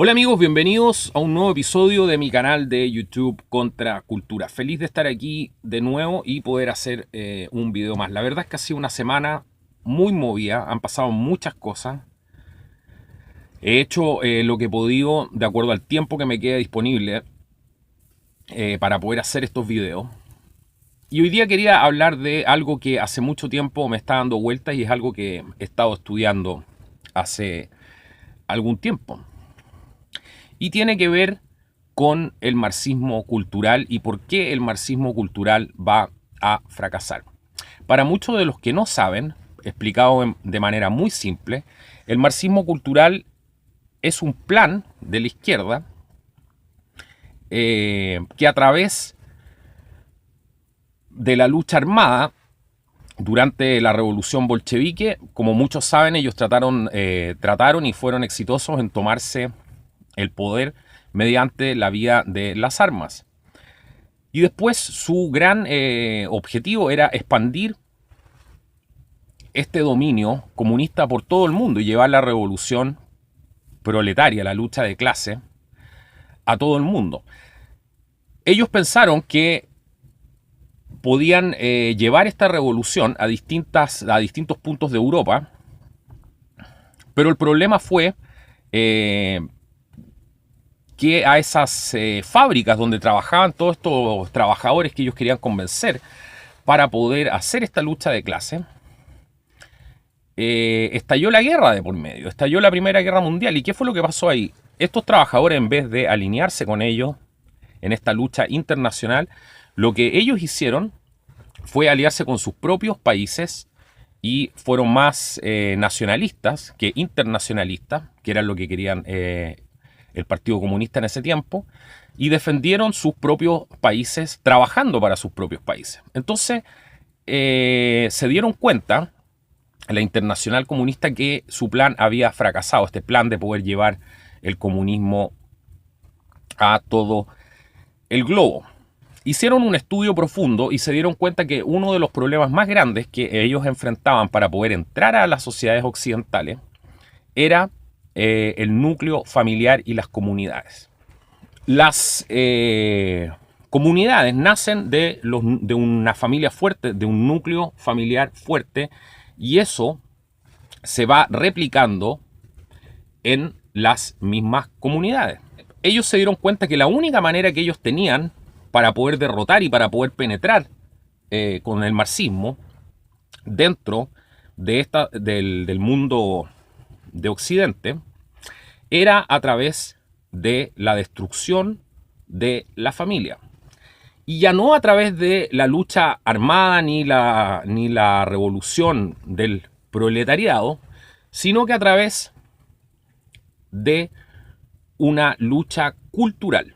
Hola amigos, bienvenidos a un nuevo episodio de mi canal de YouTube Contra Cultura. Feliz de estar aquí de nuevo y poder hacer un video más. La verdad es que ha sido una semana muy movida, han pasado muchas cosas. He hecho lo que he podido de acuerdo al tiempo que me queda disponible para poder hacer estos videos. Y hoy día quería hablar de algo que hace mucho tiempo me está dando vueltas y es algo que he estado estudiando hace algún tiempo. Y tiene que ver con el marxismo cultural y por qué el marxismo cultural va a fracasar. Para muchos de los que no saben, explicado de manera muy simple, el marxismo cultural es un plan de la izquierda que a través de la lucha armada durante la revolución bolchevique, como muchos saben, ellos trataron y fueron exitosos en tomarse el poder mediante la vía de las armas. Y después su gran objetivo era expandir este dominio comunista por todo el mundo y llevar la revolución proletaria, la lucha de clase, a todo el mundo. Ellos pensaron que podían llevar esta revolución a distintos puntos de Europa, pero el problema fue que a esas fábricas donde trabajaban todos estos trabajadores que ellos querían convencer para poder hacer esta lucha de clase, estalló la guerra de por medio, estalló la Primera Guerra Mundial. ¿Y qué fue lo que pasó ahí? Estos trabajadores, en vez de alinearse con ellos en esta lucha internacional, lo que ellos hicieron fue aliarse con sus propios países y fueron más nacionalistas que internacionalistas, que eran lo que querían el Partido Comunista en ese tiempo, y defendieron sus propios países trabajando para sus propios países. Entonces se dieron cuenta la Internacional Comunista que su plan había fracasado, este plan de poder llevar el comunismo a todo el globo. Hicieron un estudio profundo y se dieron cuenta que uno de los problemas más grandes que ellos enfrentaban para poder entrar a las sociedades occidentales era el núcleo familiar y las comunidades. Las comunidades nacen de una familia fuerte, de un núcleo familiar fuerte, y eso se va replicando en las mismas comunidades. Ellos se dieron cuenta que la única manera que ellos tenían para poder derrotar y para poder penetrar con el marxismo dentro de del mundo de Occidente era a través de la destrucción de la familia. Y ya no a través de la lucha armada ni la revolución del proletariado, sino que a través de una lucha cultural.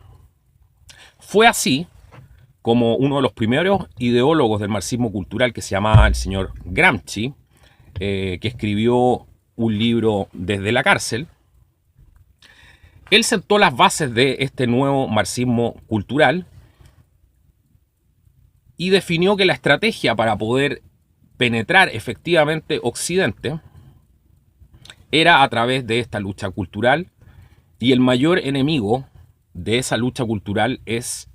Fue así como uno de los primeros ideólogos del marxismo cultural, que se llamaba el señor Gramsci, que escribió un libro desde la cárcel, él sentó las bases de este nuevo marxismo cultural y definió que la estrategia para poder penetrar efectivamente Occidente era a través de esta lucha cultural, y el mayor enemigo de esa lucha cultural es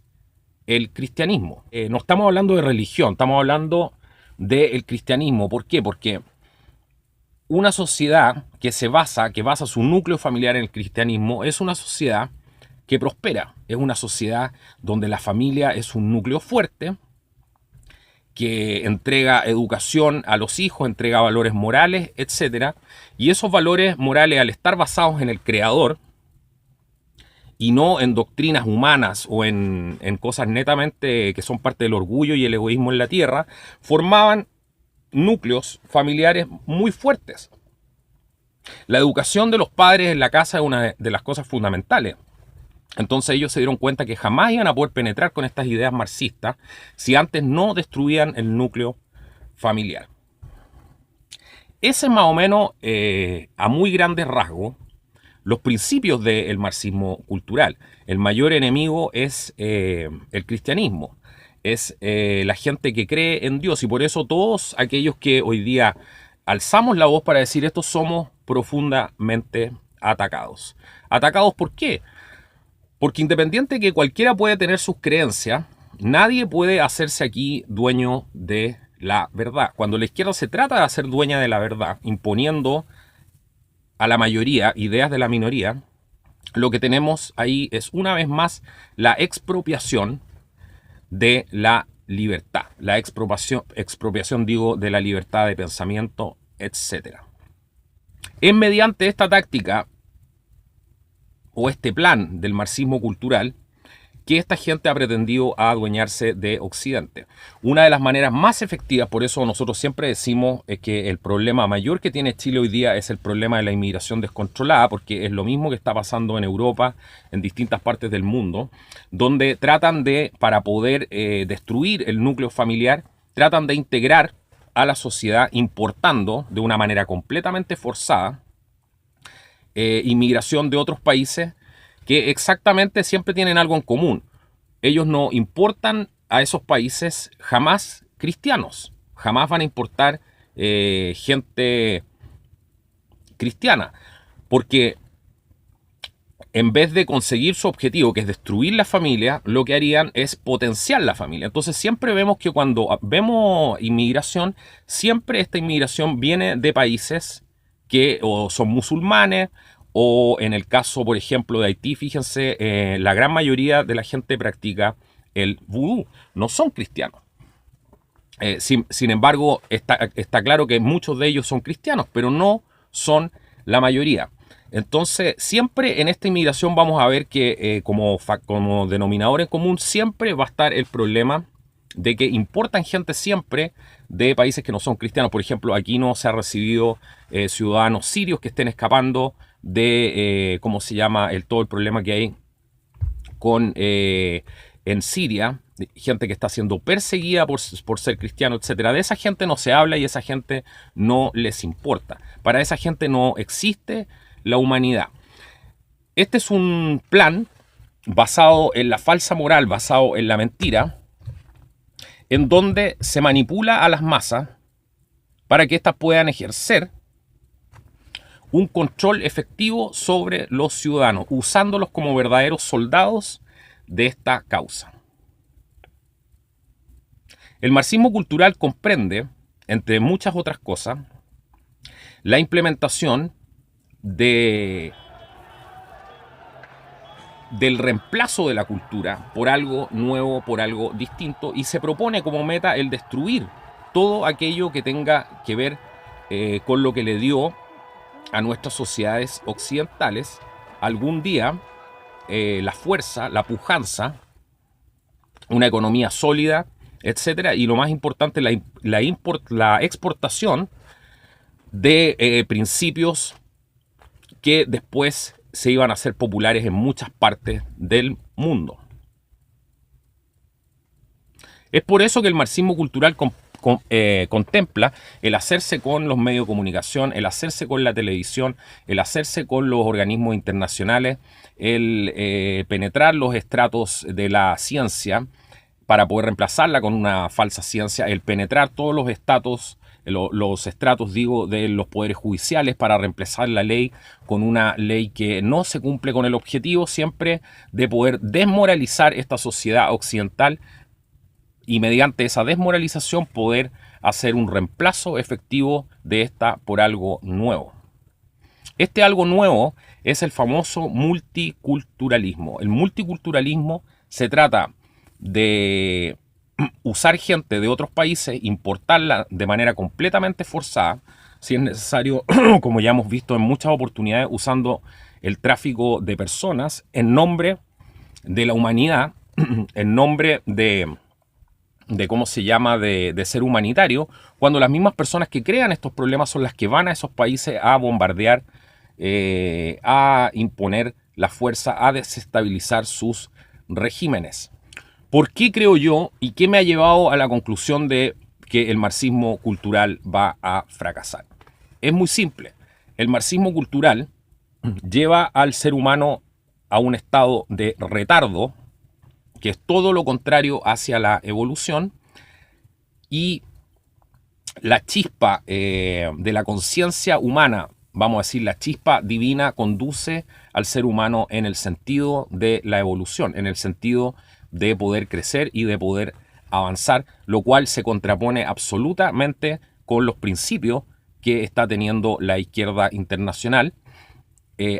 el cristianismo. No estamos hablando de religión, estamos hablando del cristianismo. ¿Por qué? Porque una sociedad que basa su núcleo familiar en el cristianismo es una sociedad que prospera, es una sociedad donde la familia es un núcleo fuerte, que entrega educación a los hijos, entrega valores morales, etc. Y esos valores morales, al estar basados en el Creador y no en doctrinas humanas o en cosas netamente que son parte del orgullo y el egoísmo en la tierra, formaban núcleos familiares muy fuertes. La educación de los padres en la casa es una de las cosas fundamentales. Entonces ellos se dieron cuenta que jamás iban a poder penetrar con estas ideas marxistas si antes no destruían el núcleo familiar. Ese es más o menos, a muy grandes rasgos, los principios del marxismo cultural. El mayor enemigo es el cristianismo, es la gente que cree en Dios, y por eso todos aquellos que hoy día alzamos la voz para decir esto somos profundamente atacados. ¿Atacados por qué? Porque independiente de que cualquiera puede tener sus creencias, nadie puede hacerse aquí dueño de la verdad. Cuando la izquierda se trata de hacer dueña de la verdad, imponiendo a la mayoría ideas de la minoría, lo que tenemos ahí es una vez más la expropiación de la libertad. La expropiación digo, de la libertad de pensamiento, etc. Es mediante esta táctica o este plan del marxismo cultural que esta gente ha pretendido adueñarse de Occidente. Una de las maneras más efectivas, por eso nosotros siempre decimos que el problema mayor que tiene Chile hoy día es el problema de la inmigración descontrolada, porque es lo mismo que está pasando en Europa, en distintas partes del mundo, donde tratan de, para poder destruir el núcleo familiar, tratan de integrar a la sociedad importando de una manera completamente forzada inmigración de otros países que exactamente siempre tienen algo en común. Ellos no importan a esos países jamás cristianos. Jamás van a importar gente cristiana. Porque en vez de conseguir su objetivo, que es destruir la familia, lo que harían es potenciar la familia. Entonces siempre vemos que cuando vemos inmigración, siempre esta inmigración viene de países que o son musulmanes, o en el caso, por ejemplo, de Haití, fíjense, la gran mayoría de la gente practica el vudú, no son cristianos. Sin embargo, está claro que muchos de ellos son cristianos, pero no son la mayoría. Entonces, siempre en esta inmigración vamos a ver que como denominador en común siempre va a estar el problema de que importan gente siempre de países que no son cristianos. Por ejemplo, aquí no se ha recibido ciudadanos sirios que estén escapando de, ¿cómo se llama? Todo el problema que hay con en Siria, gente que está siendo perseguida por ser cristiano, etcétera. De esa gente no se habla y esa gente no les importa. Para esa gente no existe la humanidad. Este es un plan basado en la falsa moral, basado en la mentira, en donde se manipula a las masas para que éstas puedan ejercer un control efectivo sobre los ciudadanos, usándolos como verdaderos soldados de esta causa. El marxismo cultural comprende, entre muchas otras cosas, la implementación del reemplazo de la cultura por algo nuevo, por algo distinto, y se propone como meta el destruir todo aquello que tenga que ver con lo que le dio a nuestras sociedades occidentales algún día la fuerza, la pujanza, una economía sólida, etcétera, y lo más importante, la exportación de principios que después se iban a hacer populares en muchas partes del mundo. Es por eso que el marxismo cultural contempla el hacerse con los medios de comunicación, el hacerse con la televisión, el hacerse con los organismos internacionales, el penetrar los estratos de la ciencia para poder reemplazarla con una falsa ciencia, el penetrar todos los estratos, digo, de los poderes judiciales para reemplazar la ley con una ley que no se cumple con el objetivo siempre de poder desmoralizar esta sociedad occidental y mediante esa desmoralización poder hacer un reemplazo efectivo de esta por algo nuevo. Este algo nuevo es el famoso multiculturalismo. El multiculturalismo se trata de usar gente de otros países, importarla de manera completamente forzada, si es necesario, como ya hemos visto en muchas oportunidades, usando el tráfico de personas en nombre de la humanidad, en nombre de cómo se llama, de ser humanitario, cuando las mismas personas que crean estos problemas son las que van a esos países a bombardear, a imponer la fuerza, a desestabilizar sus regímenes. ¿Por qué creo yo y qué me ha llevado a la conclusión de que el marxismo cultural va a fracasar? Es muy simple. El marxismo cultural lleva al ser humano a un estado de retardo, que es todo lo contrario hacia la evolución, y la chispa de la conciencia humana vamos a decir, la chispa divina conduce al ser humano en el sentido de la evolución, en el sentido de poder crecer y de poder avanzar, lo cual se contrapone absolutamente con los principios que está teniendo la izquierda internacional,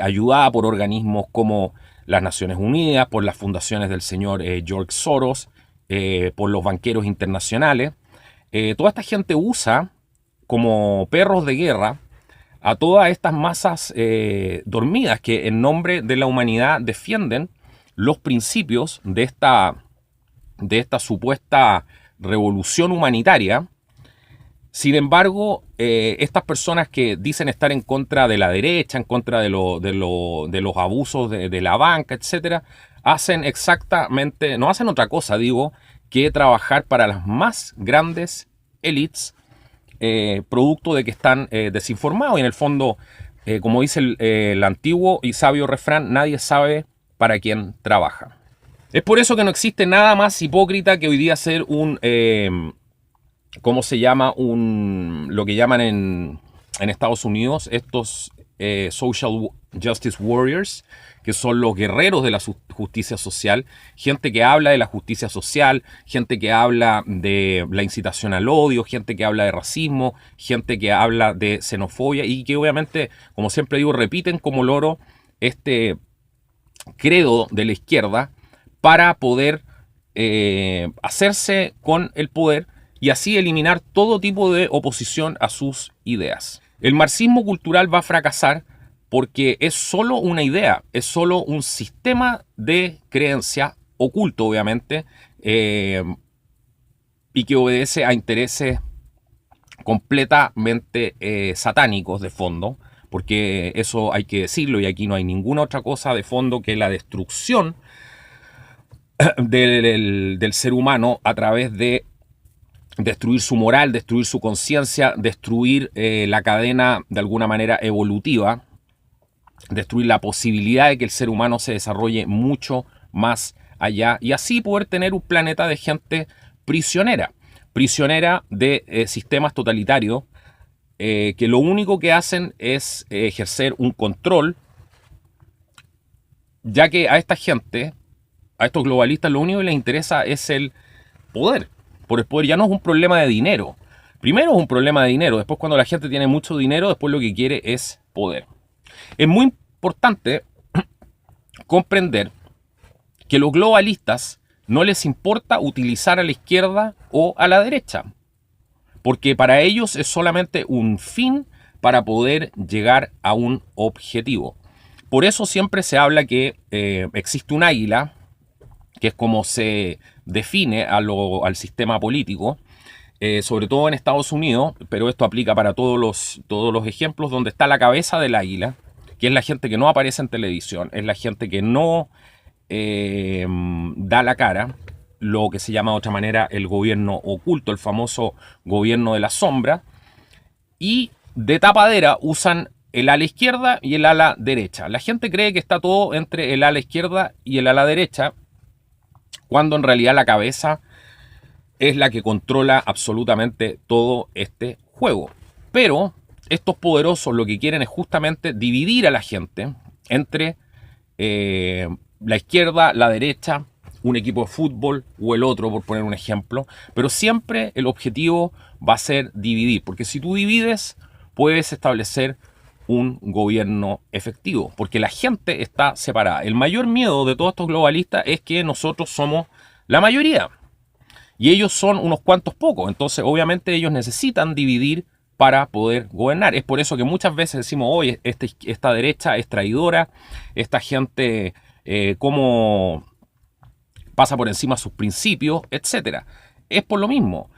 ayudada por organismos como las Naciones Unidas, por las fundaciones del señor George Soros, por los banqueros internacionales. Toda esta gente usa como perros de guerra a todas estas masas dormidas que en nombre de la humanidad defienden los principios de esta supuesta revolución humanitaria. Sin embargo, estas personas que dicen estar en contra de la derecha, en contra de los abusos de la banca, etcétera, hacen exactamente, no hacen otra cosa, digo, que trabajar para las más grandes élites, producto de que están desinformados. Y en el fondo, como dice el antiguo y sabio refrán, nadie sabe para quién trabaja. Es por eso que no existe nada más hipócrita que hoy día ser un... ¿cómo se llama? Lo que llaman en Estados Unidos estos Social Justice Warriors, que son los guerreros de la justicia social, gente que habla de la justicia social, gente que habla de la incitación al odio, gente que habla de racismo, gente que habla de xenofobia y que obviamente, como siempre digo, repiten como loro este credo de la izquierda para poder hacerse con el poder y así eliminar todo tipo de oposición a sus ideas. El marxismo cultural va a fracasar porque es solo una idea, es solo un sistema de creencia oculto, obviamente, y que obedece a intereses completamente satánicos de fondo, porque eso hay que decirlo y aquí no hay ninguna otra cosa de fondo que la destrucción del ser humano a través de destruir su moral, destruir su conciencia, destruir la cadena de alguna manera evolutiva, destruir la posibilidad de que el ser humano se desarrolle mucho más allá y así poder tener un planeta de gente prisionera de sistemas totalitarios que lo único que hacen es ejercer un control, ya que a esta gente, a estos globalistas, lo único que les interesa es el poder. Por el poder ya no es un problema de dinero. Primero es un problema de dinero, después cuando la gente tiene mucho dinero, después lo que quiere es poder. Es muy importante comprender que los globalistas no les importa utilizar a la izquierda o a la derecha, porque para ellos es solamente un fin para poder llegar a un objetivo. Por eso siempre se habla que existe un águila, que es como se define al sistema político, sobre todo en Estados Unidos, pero esto aplica para todos los ejemplos donde está la cabeza del águila, que es la gente que no aparece en televisión, es la gente que no da la cara, lo que se llama de otra manera el gobierno oculto, el famoso gobierno de la sombra, y de tapadera usan el ala izquierda y el ala derecha. La gente cree que está todo entre el ala izquierda y el ala derecha, cuando en realidad la cabeza es la que controla absolutamente todo este juego. Pero estos poderosos lo que quieren es justamente dividir a la gente entre la izquierda, la derecha, un equipo de fútbol o el otro, por poner un ejemplo. Pero siempre el objetivo va a ser dividir, porque si tú divides, puedes establecer un gobierno efectivo, porque la gente está separada. El mayor miedo de todos estos globalistas es que nosotros somos la mayoría y ellos son unos cuantos pocos. Entonces obviamente ellos necesitan dividir para poder gobernar. Es por eso que muchas veces decimos, oye, esta derecha es traidora, esta gente cómo pasa por encima de sus principios, etcétera. Es por lo mismo.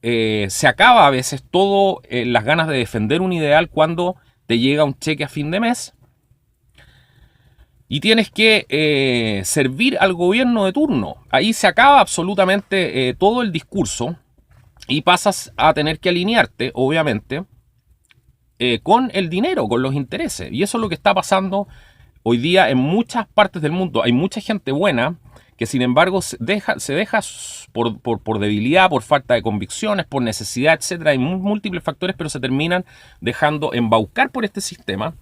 Se acaba a veces todo las ganas de defender un ideal cuando te llega un cheque a fin de mes y tienes que servir al gobierno de turno. Ahí se acaba absolutamente todo el discurso y pasas a tener que alinearte, obviamente, con el dinero, con los intereses. Y eso es lo que está pasando hoy día en muchas partes del mundo. Hay mucha gente buena que sin embargo se deja por debilidad, por falta de convicciones, por necesidad, etcétera. Hay múltiples factores, pero se terminan dejando embaucar por este sistema.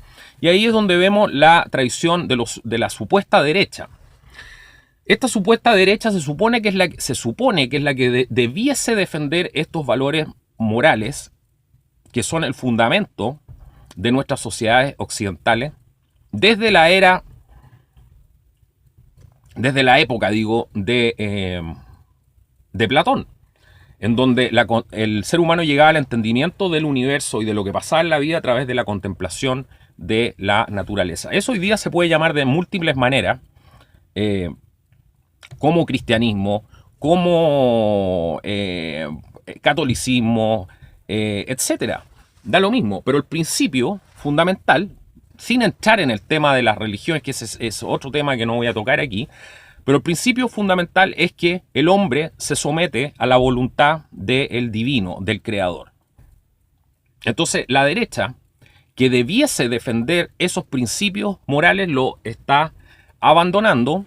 Y ahí es donde vemos la traición de la supuesta derecha. Esta supuesta derecha se supone que es la que debiese defender estos valores morales que son el fundamento de nuestras sociedades occidentales desde la época, digo, de Platón, en donde el ser humano llegaba al entendimiento del universo y de lo que pasaba en la vida a través de la contemplación de la naturaleza. Eso hoy día se puede llamar de múltiples maneras, como cristianismo, como catolicismo, etcétera. Da lo mismo, pero el principio fundamental, sin entrar en el tema de las religiones, que ese es otro tema que no voy a tocar aquí, pero el principio fundamental es que el hombre se somete a la voluntad del divino, del creador. Entonces, la derecha, que debiese defender esos principios morales, lo está abandonando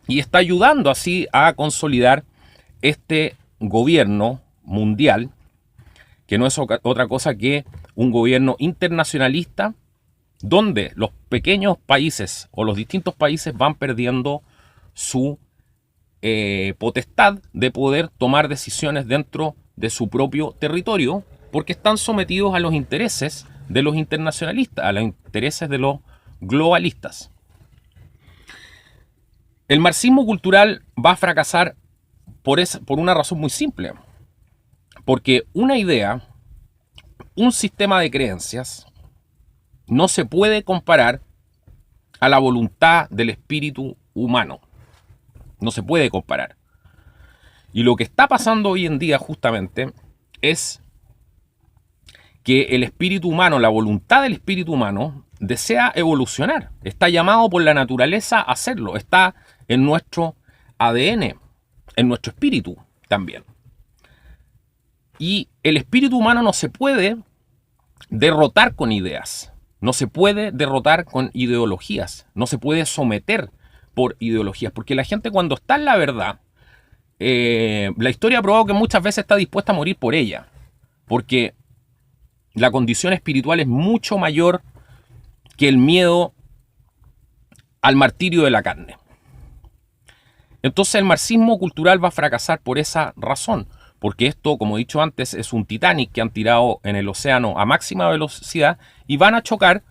y está ayudando así a consolidar este gobierno mundial, que no es otra cosa que un gobierno internacionalista, donde los pequeños países o los distintos países van perdiendo su potestad de poder tomar decisiones dentro de su propio territorio, porque están sometidos a los intereses de los internacionalistas, a los intereses de los globalistas. El marxismo cultural va a fracasar por una razón muy simple. Porque una idea, un sistema de creencias, no se puede comparar a la voluntad del espíritu humano. No se puede comparar. Y lo que está pasando hoy en día justamente es que el espíritu humano, la voluntad del espíritu humano, desea evolucionar. Está llamado por la naturaleza a hacerlo. Está en nuestro ADN, en nuestro espíritu también. Y el espíritu humano no se puede derrotar con ideas, no se puede derrotar con ideologías, no se puede someter por ideologías, porque la gente cuando está en la verdad, la historia ha probado que muchas veces está dispuesta a morir por ella, porque la condición espiritual es mucho mayor que el miedo al martirio de la carne. Entonces el marxismo cultural va a fracasar por esa razón, porque esto, como he dicho antes, es un Titanic que han tirado en el océano a máxima velocidad y van a chocar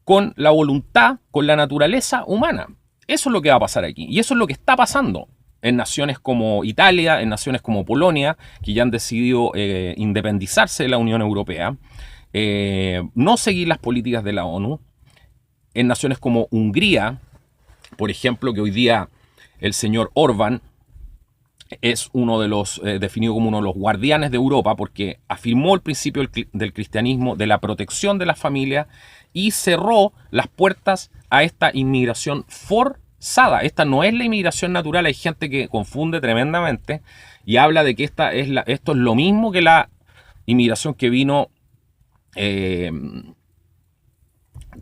con la voluntad, con la naturaleza humana. Eso es lo que va a pasar aquí. Y eso es lo que está pasando en naciones como Italia, en naciones como Polonia, que ya han decidido independizarse de la Unión Europea, no seguir las políticas de la ONU, en naciones como Hungría, por ejemplo, que hoy día el señor Orbán es uno de los, definido como uno de los guardianes de Europa, porque afirmó el principio del cristianismo, de la protección de la familia, y cerró las puertas a esta inmigración forzada. Esta no es la inmigración natural. Hay gente que confunde tremendamente y habla de que esto es lo mismo que la inmigración que vino,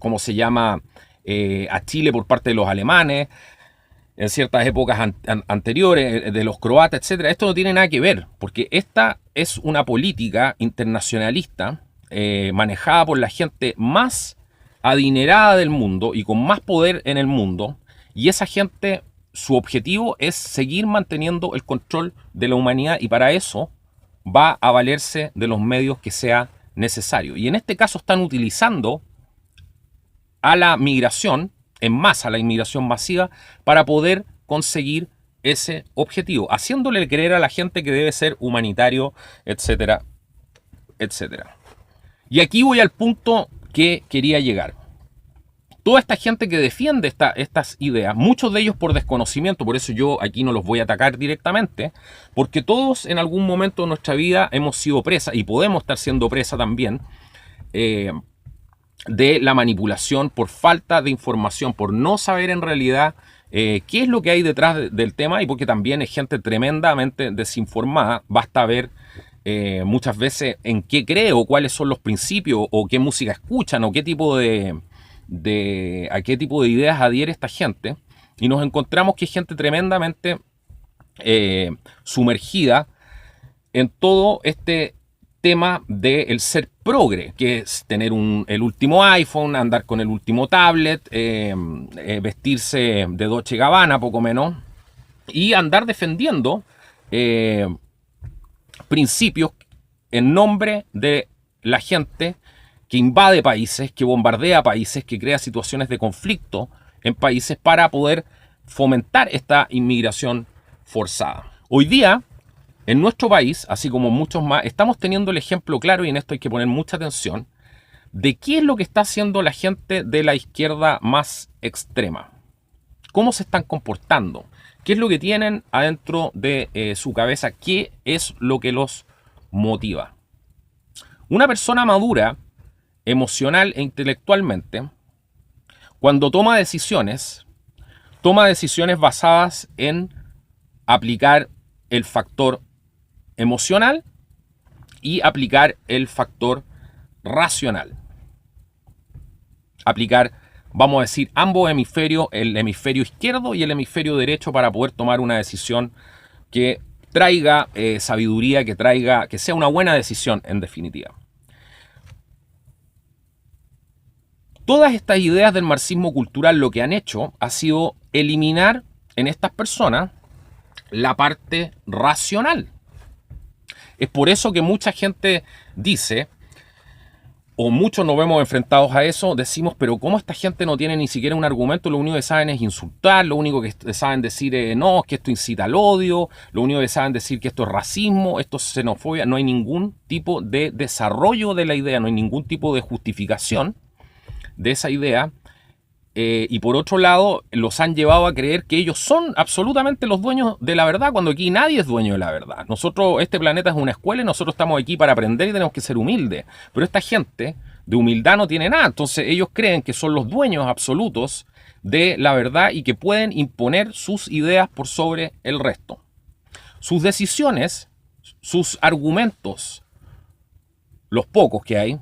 ¿cómo se llama?, a Chile por parte de los alemanes, en ciertas épocas anteriores, de los croatas, etcétera. Esto no tiene nada que ver, porque esta es una política internacionalista manejada por la gente más adinerada del mundo y con más poder en el mundo, y esa gente, su objetivo es seguir manteniendo el control de la humanidad, y para eso va a valerse de los medios que sea necesario. Y en este caso están utilizando a la migración en masa, la inmigración masiva, para poder conseguir ese objetivo, haciéndole creer a la gente que debe ser humanitario, etcétera, etcétera. Y aquí voy al punto que quería llegar. Toda esta gente que defiende estas ideas, muchos de ellos por desconocimiento, por eso yo aquí no los voy a atacar directamente, porque todos en algún momento de nuestra vida hemos sido presa, y podemos estar siendo presa también, de la manipulación por falta de información, por no saber en realidad qué es lo que hay detrás del tema, y porque también es gente tremendamente desinformada. Basta ver muchas veces en qué cree, o cuáles son los principios, o qué música escuchan, o qué tipo a qué tipo de ideas adhiere esta gente, Y nos encontramos que hay gente tremendamente sumergida en todo este tema del ser progre, que es tener el último iPhone, andar con el último tablet, vestirse de Dolce & Gabbana, poco menos, y andar defendiendo principios en nombre de la gente que invade países, que bombardea países, que crea situaciones de conflicto en países para poder fomentar esta inmigración forzada. Hoy día, en nuestro país, así como muchos más, estamos teniendo el ejemplo claro, y en esto hay que poner mucha atención, de qué es lo que está haciendo la gente de la izquierda más extrema. ¿Cómo se están comportando? ¿Qué es lo que tienen adentro de su cabeza? ¿Qué es lo que los motiva? Una persona madura, emocional e intelectualmente, cuando toma decisiones basadas en aplicar el factor emocional y aplicar el factor racional. Aplicar, vamos a decir, ambos hemisferios, el hemisferio izquierdo y el hemisferio derecho, para poder tomar una decisión que traiga sabiduría, que sea una buena decisión en definitiva. Todas estas ideas del marxismo cultural lo que han hecho ha sido eliminar en estas personas la parte racional. Es por eso que mucha gente dice, o muchos nos vemos enfrentados a eso, decimos, pero ¿cómo esta gente no tiene ni siquiera un argumento? Lo único que saben es insultar, lo único que saben decir es no, es que esto incita al odio, lo único que saben decir que esto es racismo, esto es xenofobia. No hay ningún tipo de desarrollo de la idea, no hay ningún tipo de justificación de esa idea. Y por otro lado, los han llevado a creer que ellos son absolutamente los dueños de la verdad, cuando aquí nadie es dueño de la verdad. Nosotros, este planeta es una escuela y nosotros estamos aquí para aprender y tenemos que ser humildes. Pero esta gente de humildad no tiene nada. Entonces ellos creen que son los dueños absolutos de la verdad y que pueden imponer sus ideas por sobre el resto. Sus decisiones, sus argumentos, los pocos que hay,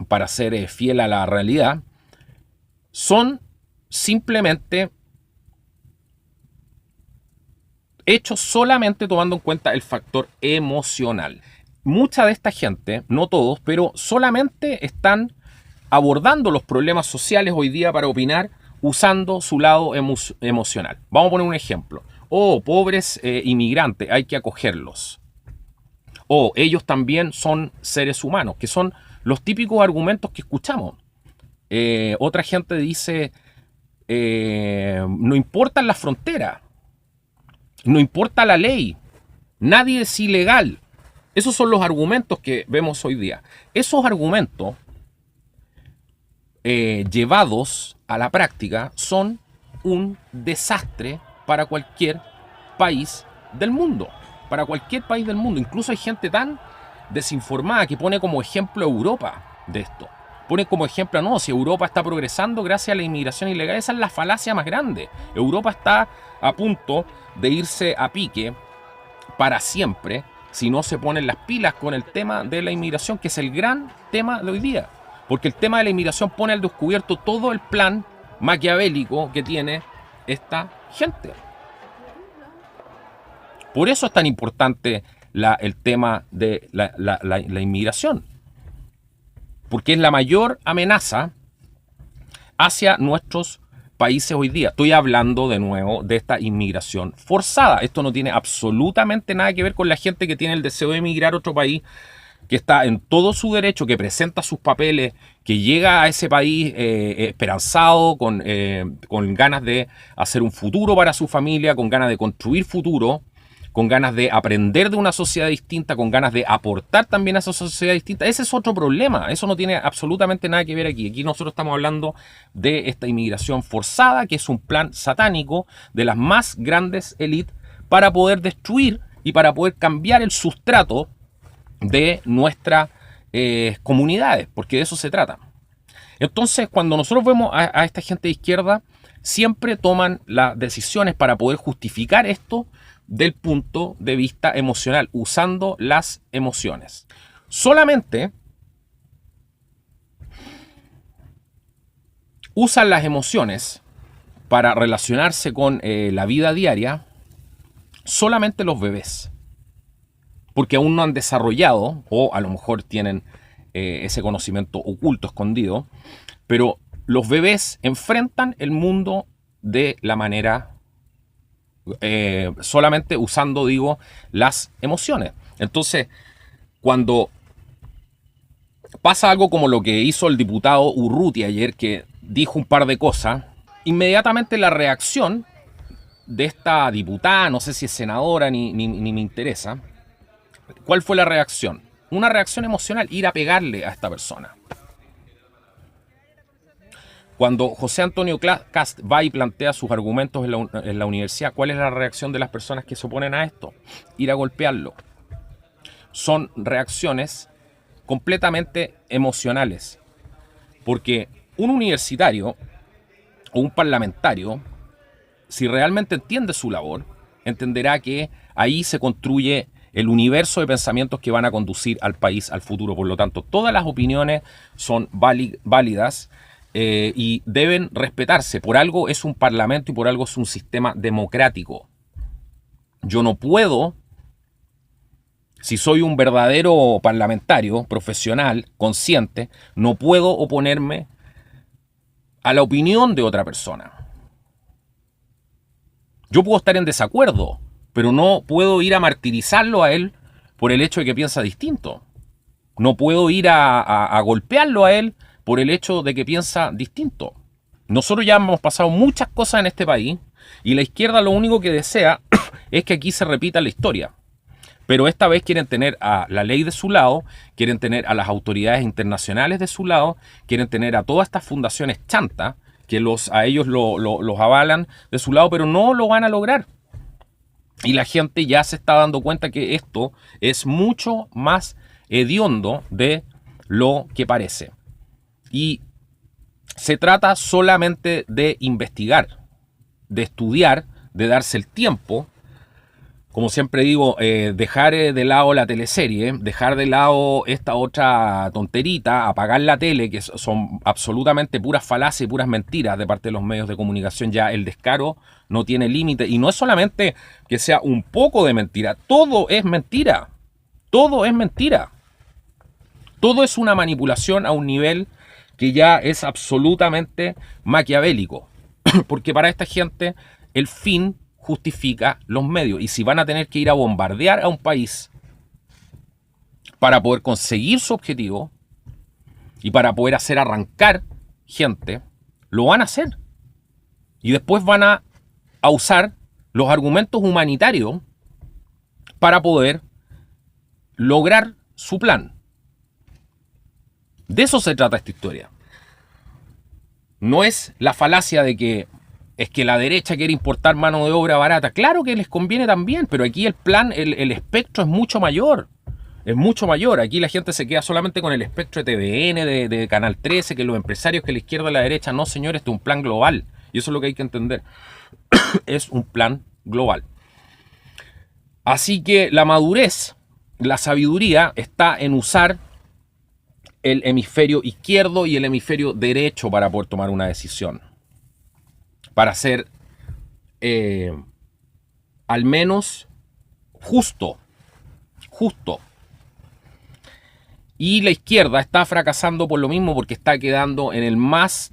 para ser fiel a la realidad, son simplemente hechos solamente tomando en cuenta el factor emocional. Mucha de esta gente, no todos, pero solamente están abordando los problemas sociales hoy día para opinar usando su lado emocional. Vamos a poner un ejemplo. Oh, pobres inmigrantes, hay que acogerlos. O ellos también son seres humanos, que son los típicos argumentos que escuchamos. Otra gente dice, no importan las fronteras, no importa la ley, nadie es ilegal. Esos son los argumentos que vemos hoy día. Esos argumentos llevados a la práctica son un desastre para cualquier país del mundo. Para cualquier país del mundo. Incluso hay gente tan desinformada que pone como ejemplo a Europa de esto. Pone como ejemplo, no, si Europa está progresando gracias a la inmigración ilegal. Esa es la falacia más grande. Europa está a punto de irse a pique para siempre si no se ponen las pilas con el tema de la inmigración, que es el gran tema de hoy día. Porque el tema de la inmigración pone al descubierto todo el plan maquiavélico que tiene esta gente. Por eso es tan importante el tema de la inmigración. Porque es la mayor amenaza hacia nuestros países hoy día. Estoy hablando de nuevo de esta inmigración forzada. Esto no tiene absolutamente nada que ver con la gente que tiene el deseo de emigrar a otro país, que está en todo su derecho, que presenta sus papeles, que llega a ese país esperanzado, con ganas de hacer un futuro para su familia, con ganas de construir futuro, con ganas de aprender de una sociedad distinta, con ganas de aportar también a esa sociedad distinta. Ese es otro problema. Eso no tiene absolutamente nada que ver aquí. Aquí nosotros estamos hablando de esta inmigración forzada, que es un plan satánico de las más grandes élites para poder destruir y para poder cambiar el sustrato de nuestras comunidades, porque de eso se trata. Entonces, cuando nosotros vemos a esta gente de izquierda, siempre toman las decisiones para poder justificar esto del punto de vista emocional, usando las emociones. Solamente usan las emociones para relacionarse con la vida diaria solamente los bebés. Porque aún no han desarrollado, o a lo mejor tienen ese conocimiento oculto, escondido, pero los bebés enfrentan el mundo de la manera solamente usando, digo, las emociones. Entonces, cuando pasa algo como lo que hizo el diputado Urrutia ayer, que dijo un par de cosas, inmediatamente la reacción de esta diputada, no sé si es senadora ni me interesa, ¿cuál fue la reacción? Una reacción emocional, ir a pegarle a esta persona. Cuando José Antonio Kast va y plantea sus argumentos en la universidad, ¿cuál es la reacción de las personas que se oponen a esto? Ir a golpearlo. Son reacciones completamente emocionales. Porque un universitario o un parlamentario, si realmente entiende su labor, entenderá que ahí se construye el universo de pensamientos que van a conducir al país al futuro. Por lo tanto, todas las opiniones son válidas y deben respetarse. Por algo es un parlamento y por algo es un sistema democrático. Yo no puedo, si soy un verdadero parlamentario, profesional, consciente, no puedo oponerme a la opinión de otra persona. Yo puedo estar en desacuerdo, pero no puedo ir a martirizarlo a él por el hecho de que piensa distinto. No puedo ir a golpearlo a él por el hecho de que piensa distinto. Nosotros ya hemos pasado muchas cosas en este país y la izquierda lo único que desea es que aquí se repita la historia. Pero esta vez quieren tener a la ley de su lado, quieren tener a las autoridades internacionales de su lado, quieren tener a todas estas fundaciones chantas que a ellos los avalan de su lado, pero no lo van a lograr. Y la gente ya se está dando cuenta que esto es mucho más hediondo de lo que parece. Y se trata solamente de investigar, de estudiar, de darse el tiempo. Como siempre digo, dejar de lado la teleserie, dejar de lado esta otra tonterita, apagar la tele, que son absolutamente puras falacias y puras mentiras de parte de los medios de comunicación. Ya el descaro no tiene límite. Y no es solamente que sea un poco de mentira, todo es mentira. Todo es mentira. Todo es una manipulación a un nivel que ya es absolutamente maquiavélico. Porque para esta gente el fin justifica los medios. Y si van a tener que ir a bombardear a un país para poder conseguir su objetivo y para poder hacer arrancar gente, lo van a hacer. Y después van a usar los argumentos humanitarios para poder lograr su plan. De eso se trata esta historia. No es la falacia de que es que la derecha quiere importar mano de obra barata. Claro que les conviene también, pero aquí el plan, el espectro es mucho mayor. Es mucho mayor. Aquí la gente se queda solamente con el espectro de TVN, de Canal 13, que los empresarios, que la izquierda y la derecha. No, señores, este es un plan global. Y eso es lo que hay que entender. Es un plan global. Así que la madurez, la sabiduría está en usar el hemisferio izquierdo y el hemisferio derecho para poder tomar una decisión. Para ser al menos justo. Y la izquierda está fracasando por lo mismo, porque está quedando en el más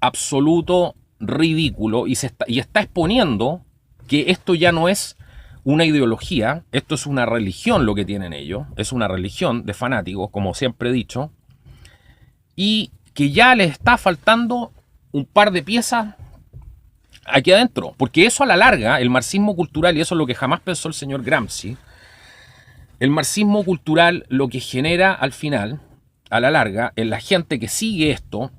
absoluto ridículo y está exponiendo que esto ya no es una ideología, esto es una religión lo que tienen ellos, es una religión de fanáticos, como siempre he dicho, y que ya les está faltando un par de piezas aquí adentro, porque eso a la larga, el marxismo cultural, y eso es lo que jamás pensó el señor Gramsci, el marxismo cultural lo que genera al final, a la larga, en la gente que sigue esto,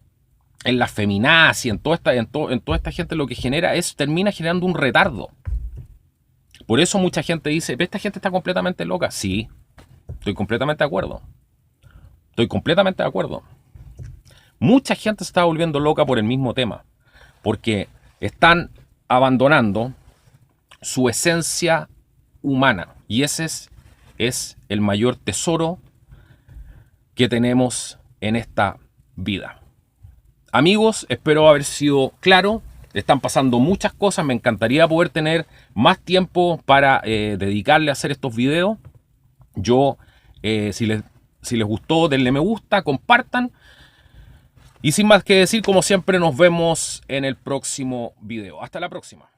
en la feminazi, en toda esta gente, lo que genera termina generando un retardo. Por eso mucha gente dice, esta gente está completamente loca. Sí, estoy completamente de acuerdo. Mucha gente se está volviendo loca por el mismo tema, porque están abandonando su esencia humana. Y ese es el mayor tesoro que tenemos en esta vida. Amigos, espero haber sido claro. Están pasando muchas cosas, me encantaría poder tener más tiempo para dedicarle a hacer estos videos. Yo, si les gustó, denle me gusta, compartan. Y sin más que decir, como siempre, nos vemos en el próximo video. Hasta la próxima.